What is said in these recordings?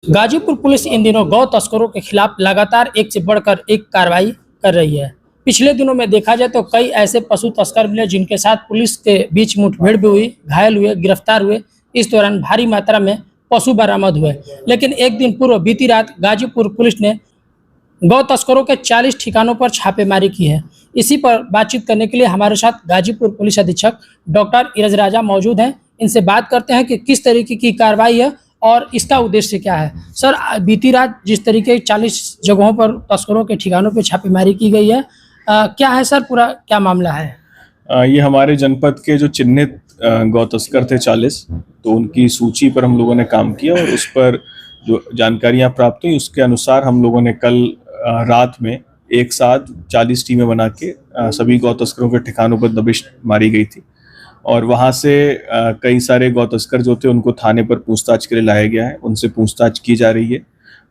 Ghazipur police इन दिनों गौ तस्करों के खिलाफ लगातार एक से बढ़कर एक कार्रवाई कर रही है। पिछले दिनों में देखा जाए तो कई ऐसे पशु तस्कर मिले जिनके साथ पुलिस के बीच मुठभेड़ भी हुई, घायल हुए, गिरफ्तार हुए। इस दौरान भारी मात्रा में पशु बरामद हुए। लेकिन एक दिन पूर्व बीती रात गाजीपुर पुलिस ने गौ तस्करों के 40 ठिकानों पर छापेमारी की है। इसी पर बातचीत करने के लिए हमारे साथ गाजीपुर पुलिस अधीक्षक डॉक्टर इरज राजा मौजूद हैं। इनसे बात करते हैं कि किस तरीके की कार्रवाई है और इसका उद्देश्य क्या है। सर, बीती रात जिस तरीके 40 जगहों पर तस्करों के ठिकानों पर छापेमारी की गई है, क्या है सर, पूरा क्या मामला है? ये हमारे जनपद के जो चिन्हित गौ तस्कर थे 40, तो उनकी सूची पर हम लोगों ने काम किया और उस पर जो जानकारियां प्राप्त हुई उसके अनुसार हम लोगों ने कल रात में एक साथ 40 टीमें बना के सभी गौ तस्करों के ठिकानों पर दबिश मारी गई थी और वहाँ से कई सारे गौ तस्कर जो थे उनको थाने पर पूछताछ के लिए लाया गया है। उनसे पूछताछ की जा रही है।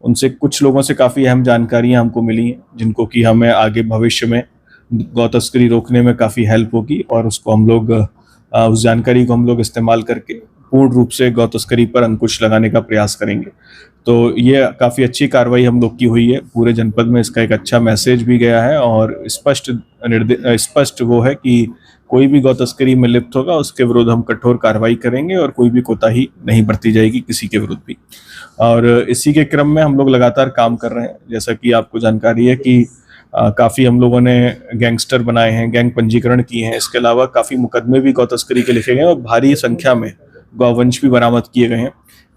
उनसे कुछ लोगों से काफ़ी अहम जानकारियां हमको मिली हैं जिनको कि हमें आगे भविष्य में गौ तस्करी रोकने में काफ़ी हेल्प होगी और उसको हम लोग उस जानकारी को हम लोग इस्तेमाल करके पूर्ण रूप से गौ तस्करी पर अंकुश लगाने का प्रयास करेंगे। तो ये काफ़ी अच्छी कार्रवाई हम लोग की हुई है। पूरे जनपद में इसका एक अच्छा मैसेज भी गया है और स्पष्ट वो है कि कोई भी गौ तस्करी में लिप्त होगा उसके विरुद्ध हम कठोर कार्रवाई करेंगे और कोई भी कोताही नहीं बरती जाएगी किसी के विरुद्ध भी। और इसी के क्रम में हम लोग लगातार काम कर रहे हैं। जैसा कि आपको जानकारी है कि काफ़ी हम लोगों ने गैंगस्टर बनाए हैं, गैंग पंजीकरण किए हैं। इसके अलावा काफ़ी मुकदमे भी गौ तस्करी के लिखे गए हैं और भारी संख्या में गौवंश भी बरामद किए गए हैं।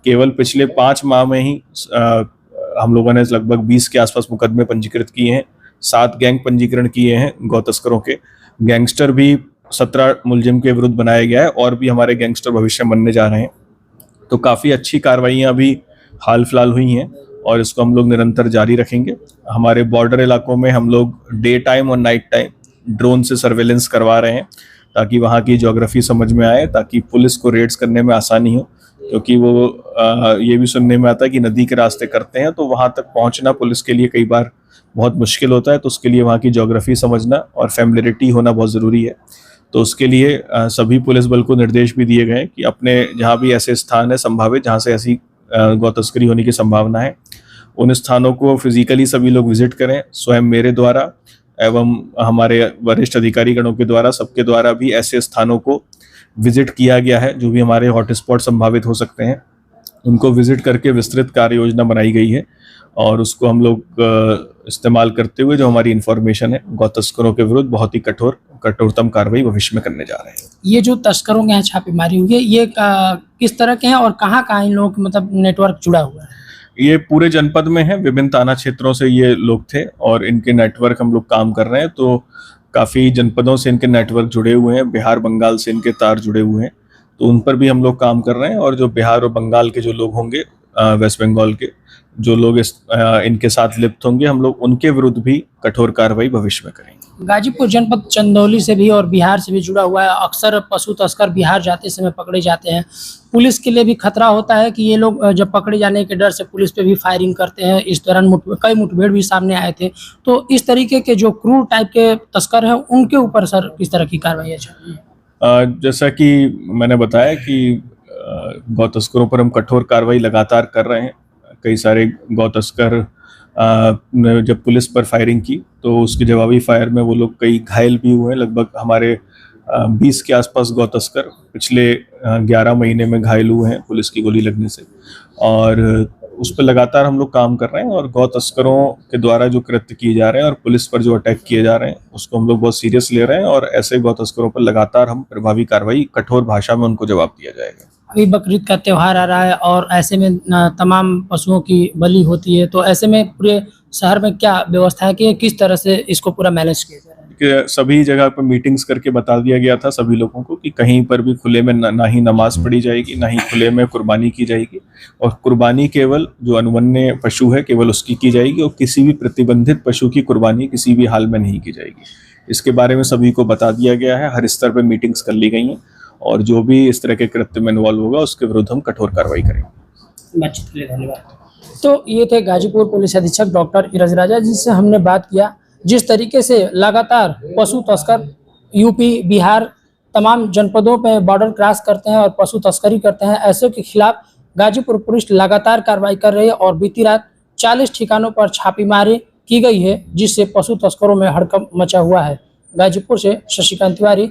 केवल पिछले 5 माह में ही हम लोगों ने लगभग 20 के आसपास मुकदमे पंजीकृत किए हैं, 7 गैंग पंजीकरण किए हैं गौ तस्करों के। गैंगस्टर भी 17 मुलजिम के विरुद्ध बनाया गया है और भी हमारे गैंगस्टर भविष्य में बनने जा रहे हैं। तो काफ़ी अच्छी कार्रवाइयाँ भी हाल फिलहाल हुई हैं और इसको हम लोग निरंतर जारी रखेंगे। हमारे बॉर्डर इलाकों में हम लोग डे टाइम और नाइट टाइम ड्रोन से सर्वेलेंस करवा रहे हैं ताकि वहाँ की ज्योग्राफी समझ में आए, ताकि पुलिस को रेड्स करने में आसानी हो। क्योंकि वो ये भी सुनने में आता है कि नदी के रास्ते करते हैं तो वहाँ तक पहुँचना पुलिस के लिए कई बार बहुत मुश्किल होता है। तो उसके लिए वहाँ की ज्योग्राफी समझना और फैमिलियरिटी होना बहुत ज़रूरी है। तो उसके लिए सभी पुलिस बल को निर्देश भी दिए गए हैं कि अपने जहाँ भी ऐसे स्थान है संभावित जहाँ से ऐसी गौ तस्करी होने की संभावना है, उन स्थानों को फिजिकली सभी लोग विजिट करें। स्वयं मेरे द्वारा एवं हमारे वरिष्ठ अधिकारी गणों के द्वारा, सबके द्वारा भी ऐसे स्थानों को विजिट किया गया है जो भी हमारे हॉटस्पॉट संभावित हो सकते हैं। उनको विजिट करके विस्तृत कार्य योजना बनाई गई है और उसको हम लोग इस्तेमाल करते हुए जो हमारी इन्फॉर्मेशन है गौ तस्करों के विरुद्ध बहुत ही कठोरतम कार्रवाई भविष्य में करने जा रहे हैं। ये जो तस्करों के यहाँ छापेमारी हुई है, ये किस तरह के हैं और कहाँ इन लोगों का मतलब नेटवर्क जुड़ा हुआ है? ये पूरे जनपद में है, विभिन्न थाना क्षेत्रों से ये लोग थे और इनके नेटवर्क हम लोग काम कर रहे हैं। तो काफ़ी जनपदों से इनके नेटवर्क जुड़े हुए हैं, बिहार बंगाल से इनके तार जुड़े हुए हैं, तो उन पर भी हम लोग काम कर रहे हैं। और जो बिहार और बंगाल के जो लोग होंगे, वेस्ट बंगाल के जो लोग इनके साथ लिप्त होंगे, हम लोग उनके विरुद्ध भी कठोर कार्रवाई भविष्य में करेंगे। गाजीपुर जनपद चंदौली से भी और बिहार से भी जुड़ा हुआ है। अक्सर पशु तस्कर बिहार जाते समय पकड़े जाते हैं। पुलिस के लिए भी खतरा होता है कि ये लोग जब पकड़े जाने के डर से पुलिस पे भी फायरिंग करते हैं। इस दौरान कई मुठभेड़ भी सामने आए थे। तो इस तरीके के जो क्रूर टाइप के तस्कर हैं उनके ऊपर सर किस तरह की कार्रवाई चाहिए? जैसा कि मैंने बताया कि गौ तस्करों पर हम कठोर कार्रवाई लगातार कर रहे हैं। कई सारे गौ तस्कर ने जब पुलिस पर फायरिंग की तो उसके जवाबी फायर में वो लोग कई घायल भी हुए। लगभग हमारे 20 के आसपास गौ तस्कर पिछले 11 महीने में घायल हुए हैं पुलिस की गोली लगने से और उस पर लगातार हम लोग काम कर रहे हैं। और गौ तस्करों के द्वारा जो कृत्य किए जा रहे हैं और पुलिस पर जो अटैक किए जा रहे हैं उसको हम लोग बहुत सीरियस ले रहे हैं और ऐसे गौ तस्करों पर लगातार हम प्रभावी कार्रवाई कठोर भाषा में उनको जवाब दिया जाएगा। अभी बकरीद का त्यौहार आ रहा है और ऐसे में तमाम पशुओं की बलि होती है, तो ऐसे में पूरे शहर में क्या व्यवस्था है कि किस तरह से इसको पूरा मैनेज किया जा रहा है? कि सभी जगह पर मीटिंग्स करके बता दिया गया था सभी लोगों को कि कहीं पर भी खुले में ना ही नमाज पढ़ी जाएगी, ना ही खुले में कुर्बानी की जाएगी। और कुर्बानी केवल जो अनुवन्य पशु है केवल उसकी की जाएगी और किसी भी प्रतिबंधित पशु की कुर्बानी किसी भी हाल में नहीं की जाएगी। इसके बारे में सभी को बता दिया गया है। हर स्तर पर मीटिंग्स कर ली गई हैं और जो भी इस तरह के कृत्य में इन्वॉल्व होगा उसके विरुद्ध हम कठोर कार्रवाई करेंगे। बातचीत के लिए धन्यवाद। तो ये थे गाजीपुर पुलिस अधीक्षक डॉक्टर इरज राजा, जिससे हमने बात किया जिस तरीके से लगातार पशु तस्कर यूपी, बिहार तमाम जनपदों में बॉर्डर क्रॉस करते हैं और पशु तस्करी करते हैं। ऐसे के खिलाफ गाजीपुर पुलिस लगातार कार्रवाई कर रही है और बीती रात 40 ठिकानों पर छापेमारी की गई है, जिससे पशु तस्करों में हड़कंप मचा हुआ है। गाजीपुर से शशिकांत तिवारी।